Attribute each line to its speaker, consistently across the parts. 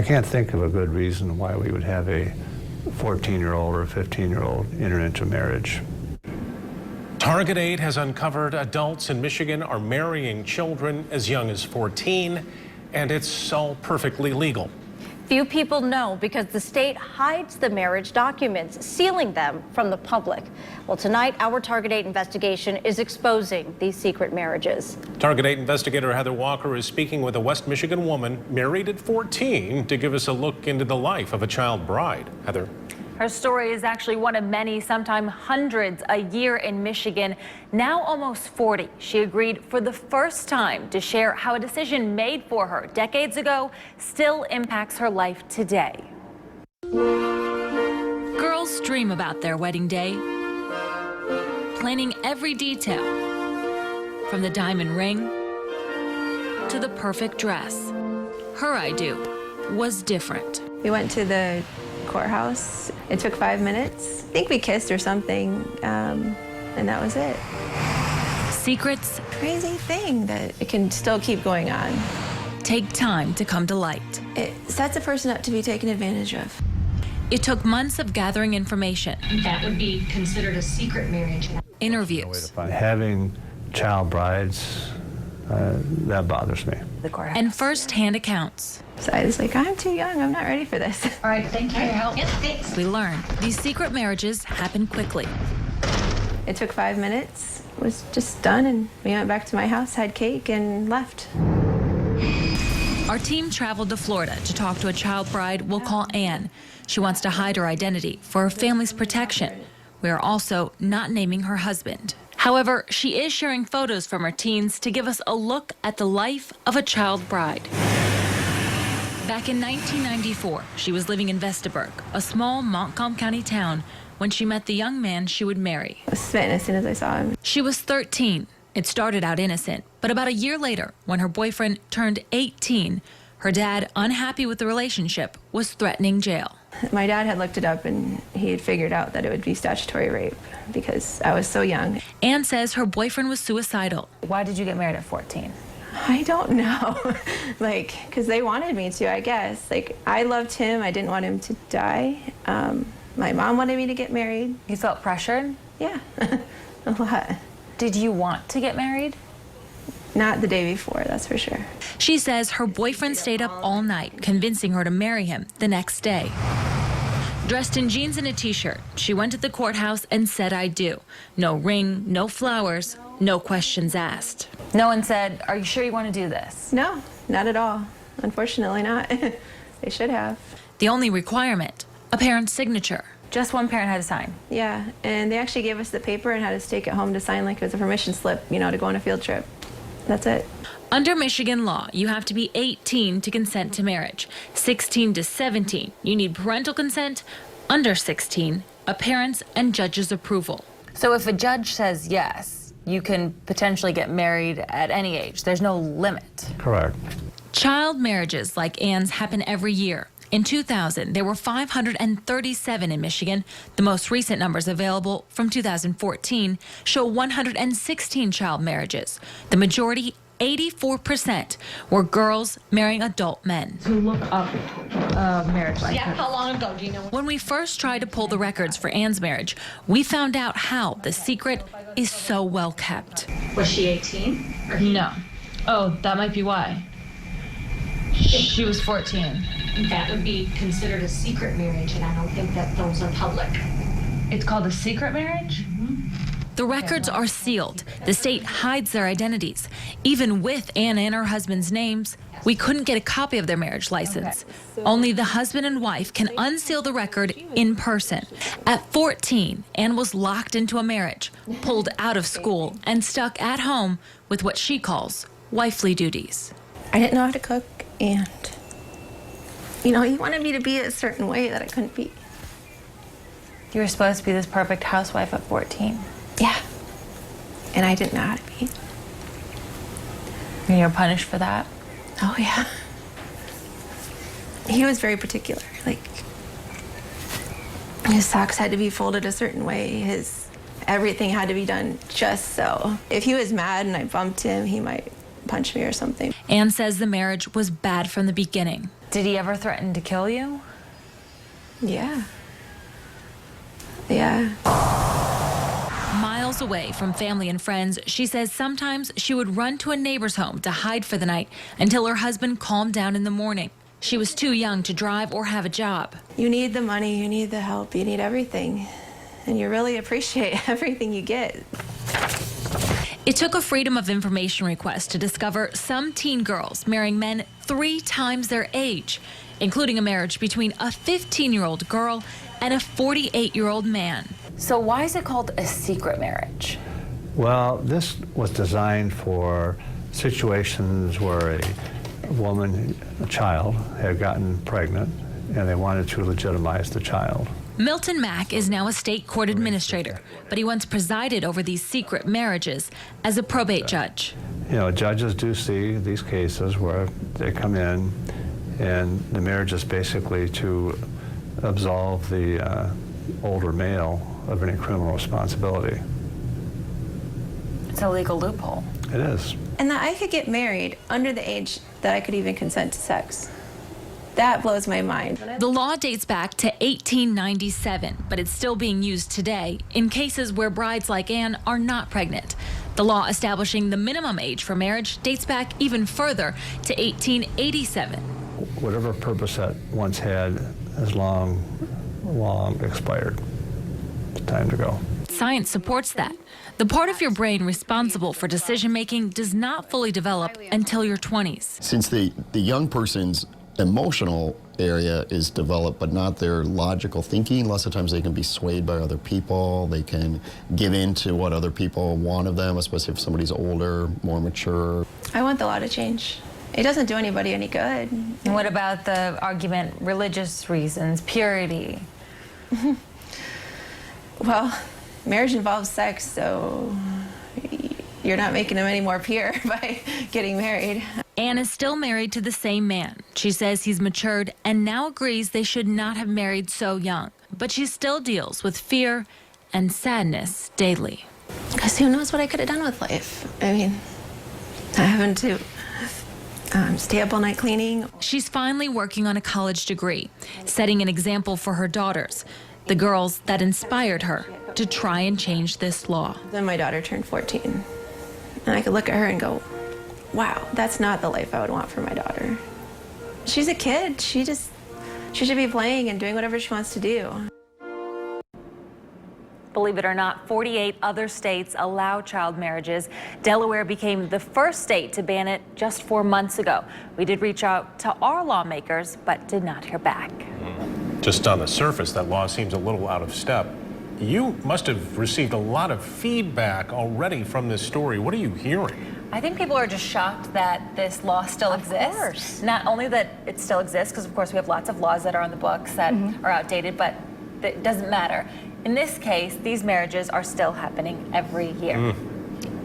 Speaker 1: can't think of a good reason why we would have a 14-year-old or a 15-year-old enter into marriage.
Speaker 2: Target 8 has uncovered adults in Michigan are marrying children as young as 14, and it's all perfectly legal.
Speaker 3: Few people know because the state hides the marriage documents, sealing them from the public. Well, tonight, our Target 8 investigation is exposing these secret marriages.
Speaker 2: Target 8 investigator Heather Walker is speaking with a West Michigan woman married at 14 to give us a look into the life of a child bride. Heather.
Speaker 4: Her story is actually one of many, sometimes hundreds a year in Michigan. Now almost 40, she agreed for the first time to share how a decision made for her decades ago still impacts her life today.
Speaker 5: Girls dream about their wedding day, planning every detail, from the diamond ring to the perfect dress. Her I do was different.
Speaker 6: We went to the courthouse. It took 5 minutes. I think we kissed or something, and that was it.
Speaker 5: Secrets.
Speaker 6: Crazy thing that it can still keep going on.
Speaker 5: Take time to come to light.
Speaker 6: It sets a person up to be taken advantage of.
Speaker 5: It took months of gathering information.
Speaker 7: That would be considered a secret marriage.
Speaker 5: Interviews.
Speaker 1: Having child brides, that bothers me.
Speaker 5: And first-hand accounts.
Speaker 6: So I was like, I'm too young. I'm not ready for this.
Speaker 7: All right, thank you for your help. Yep, thanks.
Speaker 5: We learned these secret marriages happen quickly.
Speaker 6: It took 5 minutes. It was just done, and we went back to my house, had cake, and left.
Speaker 5: Our team traveled to Florida to talk to a child bride we'll call Anne. She wants to hide her identity for her family's protection. We are also not naming her husband. However, she is sharing photos from her teens to give us a look at the life of a child bride. Back in 1994, she was living in Vestaburg, a small Montcalm County town, when she met the young man she would marry.
Speaker 6: I was smitten as soon as I saw him.
Speaker 5: She was 13. It started out innocent, but about a year later, when her boyfriend turned 18, her dad, unhappy with the relationship, was threatening jail.
Speaker 6: My dad had looked it up, and he had figured out that it would be statutory rape because I was so young.
Speaker 5: Anne says her boyfriend was suicidal.
Speaker 4: Why did you get married at 14?
Speaker 6: I don't know. Because they wanted me to, I guess. I loved him. I didn't want him to die. My mom wanted me to get married.
Speaker 4: You felt pressured?
Speaker 6: Yeah, a lot.
Speaker 4: Did you want to get married?
Speaker 6: Not the day before, that's for sure.
Speaker 5: She says her boyfriend stayed up all night, convincing her to marry him the next day. Dressed in jeans and a t-shirt, she went to the courthouse and said, "I do." No ring, no flowers, no questions asked.
Speaker 4: No one said, "Are you sure you want to do this?"
Speaker 6: No, not at all. Unfortunately not. They should have.
Speaker 5: The only requirement, a parent's signature.
Speaker 4: Just one parent had to sign.
Speaker 6: Yeah, and they actually gave us the paper and had us take it home to sign like it was a permission slip, to go on a field trip. That's it.
Speaker 5: Under Michigan law, you have to be 18 to consent to marriage. 16 to 17, you need parental consent. Under 16, a parent's and judge's approval.
Speaker 4: So if a judge says yes, you can potentially get married at any age. There's no limit.
Speaker 1: Correct.
Speaker 5: Child marriages like Anne's happen every year. In 2000, there were 537 in Michigan. The most recent numbers available from 2014 show 116 child marriages. The majority, 84%, were girls marrying adult men.
Speaker 8: To look up marriage like
Speaker 7: Yeah, how long ago, do you know?
Speaker 5: When we first tried to pull the records for Anne's marriage, we found out how the secret is so well kept.
Speaker 7: Was she 18?
Speaker 8: No. Oh, that might be why. She was 14.
Speaker 7: That would be considered a secret marriage, and I don't think that those are public.
Speaker 8: It's called a secret marriage?
Speaker 5: The records are sealed. The state hides their identities. Even with Anne and her husband's names, we couldn't get a copy of their marriage license. Only the husband and wife can unseal the record in person. At 14, Anne was locked into a marriage, pulled out of school, and stuck at home with what she calls wifely duties.
Speaker 6: I didn't know how to cook, and he wanted me to be a certain way that I couldn't be.
Speaker 4: You were supposed to be this perfect housewife at 14.
Speaker 6: Yeah, and I didn't know how to be.
Speaker 4: And you're punished for that?
Speaker 6: Oh, yeah. He was very particular. His socks had to be folded a certain way. Everything had to be done just so. If he was mad and I bumped him, he might punch me or something.
Speaker 5: Anne says the marriage was bad from the beginning.
Speaker 4: Did he ever threaten to kill you?
Speaker 6: Yeah. Yeah.
Speaker 5: Miles away from family and friends, she says sometimes she would run to a neighbor's home to hide for the night until her husband calmed down in the morning. She was too young to drive or have a job.
Speaker 6: You need the money, you need the help, you need everything. And you really appreciate everything you get.
Speaker 5: It took a Freedom of Information request to discover some teen girls marrying men 3 times their age, including a marriage between a 15-year-old girl and a 48-year-old man.
Speaker 4: So why is it called a secret marriage?
Speaker 1: Well, this was designed for situations where a woman, a child, had gotten pregnant and they wanted to legitimize the child.
Speaker 5: Milton Mack is now a state court administrator, but he once presided over these secret marriages as a probate judge.
Speaker 1: You know, judges do see these cases where they come in and the marriage is basically to absolve the older male of any criminal responsibility.
Speaker 4: It's a legal loophole.
Speaker 1: It is.
Speaker 6: And that I could get married under the age that I could even consent to sex. That blows my mind.
Speaker 5: The law dates back to 1897, but it's still being used today in cases where brides like Anne are not pregnant. The law establishing the minimum age for marriage dates back even further to 1887.
Speaker 1: Whatever purpose that once had has long expired. It's time to go.
Speaker 5: Science supports that. The part of your brain responsible for decision-making does not fully develop until your 20s.
Speaker 9: Since the young person's emotional area is developed, but not their logical thinking, lots of times they can be swayed by other people. They can give in to what other people want of them, especially if somebody's older, more mature.
Speaker 6: I want the law to change. It doesn't do anybody any good.
Speaker 4: And what about the argument, religious reasons, purity?
Speaker 6: Well, marriage involves sex, so you're not making them any more pure by getting married.
Speaker 5: Anne is still married to the same man. She says he's matured and now agrees they should not have married so young. But she still deals with fear and sadness daily.
Speaker 6: Because who knows what I could have done with life? I mean, having to stay up all night cleaning.
Speaker 5: She's finally working on a college degree, setting an example for her daughters, the girls that inspired her to try and change this law.
Speaker 6: Then my daughter turned 14, and I could look at her and go, wow, that's not the life I would want for my daughter. She's a kid. She should be playing and doing whatever she wants to do.
Speaker 4: Believe it or not, 48 other states allow child marriages. Delaware became the first state to ban it just 4 months ago. We did reach out to our lawmakers, but did not hear back.
Speaker 2: Just on the surface, that law seems a little out of step. You must have received a lot of feedback already from this story. What are you hearing?
Speaker 4: I think people are just shocked that this law still exists.
Speaker 3: Course.
Speaker 4: Not only that it still exists, because of course we have lots of laws that are on the books that are outdated, but it doesn't matter. In this case, these marriages are still happening every year.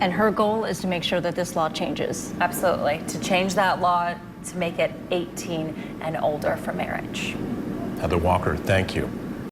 Speaker 3: And her goal is to make sure that this law changes.
Speaker 4: Absolutely. To change that law to make it 18 and older for marriage.
Speaker 2: Heather Walker, thank you.